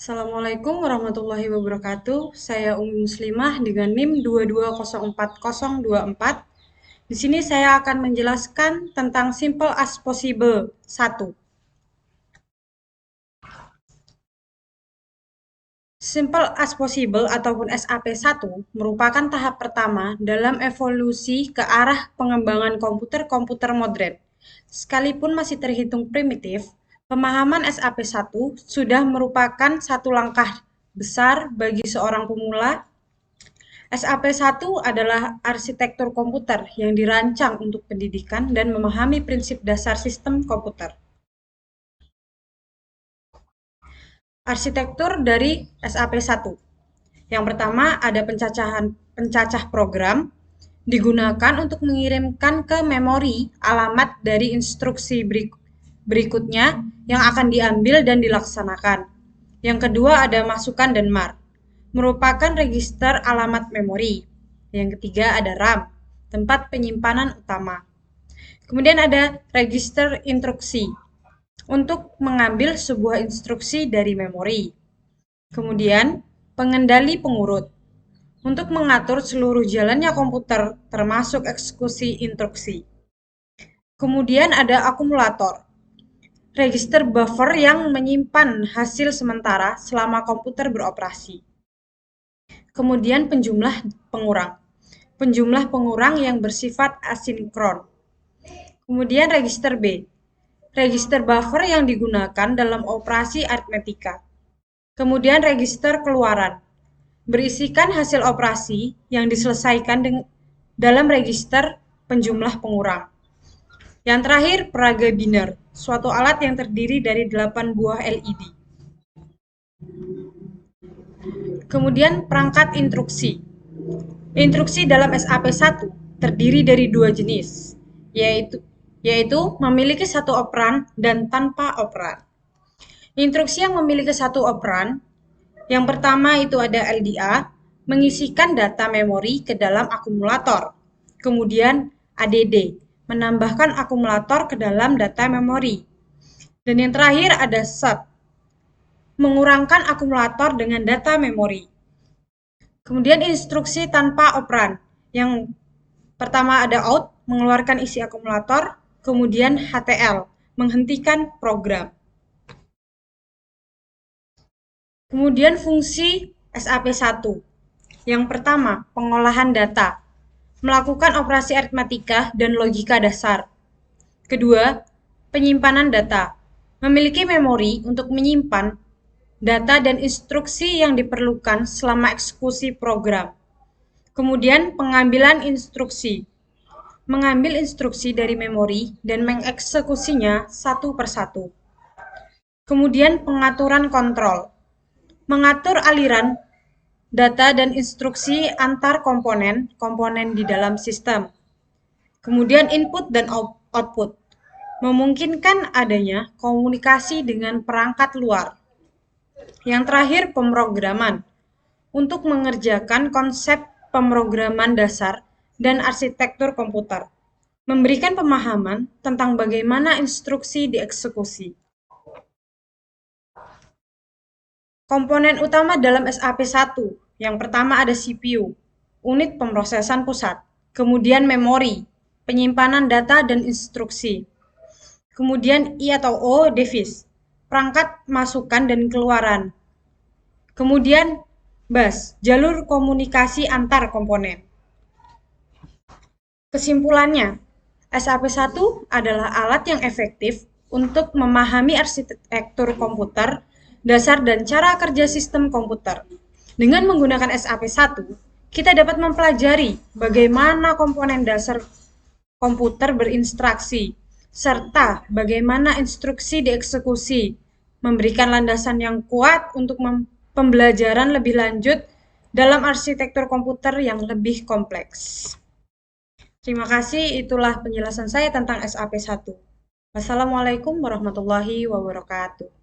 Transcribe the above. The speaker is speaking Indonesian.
Assalamualaikum warahmatullahi wabarakatuh. Saya Umi Muslimah dengan NIM 2204024. Di sini saya akan menjelaskan tentang Simple as Possible 1. Simple as Possible ataupun SAP1 merupakan tahap pertama dalam evolusi ke arah pengembangan komputer-komputer modern. Sekalipun masih terhitung primitif, pemahaman SAP1 sudah merupakan satu langkah besar bagi seorang pemula. SAP1 adalah arsitektur komputer yang dirancang untuk pendidikan dan memahami prinsip dasar sistem komputer. Arsitektur dari SAP1. Yang pertama ada pencacah program digunakan untuk mengirimkan ke memori alamat dari instruksi berikutnya yang akan diambil dan dilaksanakan. Yang kedua ada masukan dan mar, merupakan register alamat memori. Yang ketiga ada RAM, tempat penyimpanan utama. Kemudian ada register instruksi, untuk mengambil sebuah instruksi dari memori. Kemudian pengendali pengurut, untuk mengatur seluruh jalannya komputer termasuk eksekusi instruksi. Kemudian ada akumulator, register buffer yang menyimpan hasil sementara selama komputer beroperasi. Kemudian penjumlah pengurang yang bersifat asinkron. Kemudian register B, register buffer yang digunakan dalam operasi aritmetika. Kemudian register keluaran, berisikan hasil operasi yang diselesaikan dalam register penjumlah pengurang. Yang terakhir, peraga biner, suatu alat yang terdiri dari 8 buah LED. Kemudian perangkat instruksi. Instruksi dalam SAP1 terdiri dari dua jenis, yaitu memiliki satu operan dan tanpa operan. Instruksi yang memiliki satu operan, yang pertama itu ada LDA, mengisikan data memori ke dalam akumulator. Kemudian ADD, menambahkan akumulator ke dalam data memori. Dan yang terakhir ada sub, mengurangkan akumulator dengan data memori. Kemudian instruksi tanpa operan, yang pertama ada out, mengeluarkan isi akumulator, kemudian HTL, menghentikan program. Kemudian fungsi SAP1. Yang pertama, pengolahan data, melakukan operasi aritmatika dan logika dasar. Kedua, penyimpanan data, memiliki memori untuk menyimpan data dan instruksi yang diperlukan selama eksekusi program. Kemudian pengambilan instruksi, mengambil instruksi dari memori dan mengeksekusinya satu persatu. Kemudian pengaturan kontrol, mengatur aliran data dan instruksi antar komponen di dalam sistem. Kemudian input dan output, memungkinkan adanya komunikasi dengan perangkat luar. Yang terakhir, pemrograman, untuk mengerjakan konsep pemrograman dasar dan arsitektur komputer, memberikan pemahaman tentang bagaimana instruksi dieksekusi. Komponen utama dalam SAP1, yang pertama ada CPU, unit pemrosesan pusat, kemudian memori, penyimpanan data dan instruksi, kemudian I atau O device, perangkat masukan dan keluaran, kemudian bus, jalur komunikasi antar komponen. Kesimpulannya, SAP1 adalah alat yang efektif untuk memahami arsitektur komputer, dasar dan cara kerja sistem komputer. Dengan menggunakan SAP1, kita dapat mempelajari bagaimana komponen dasar komputer berinteraksi, serta bagaimana instruksi dieksekusi, memberikan landasan yang kuat untuk pembelajaran lebih lanjut dalam arsitektur komputer yang lebih kompleks. Terima kasih, itulah penjelasan saya tentang SAP1. Wassalamualaikum warahmatullahi wabarakatuh.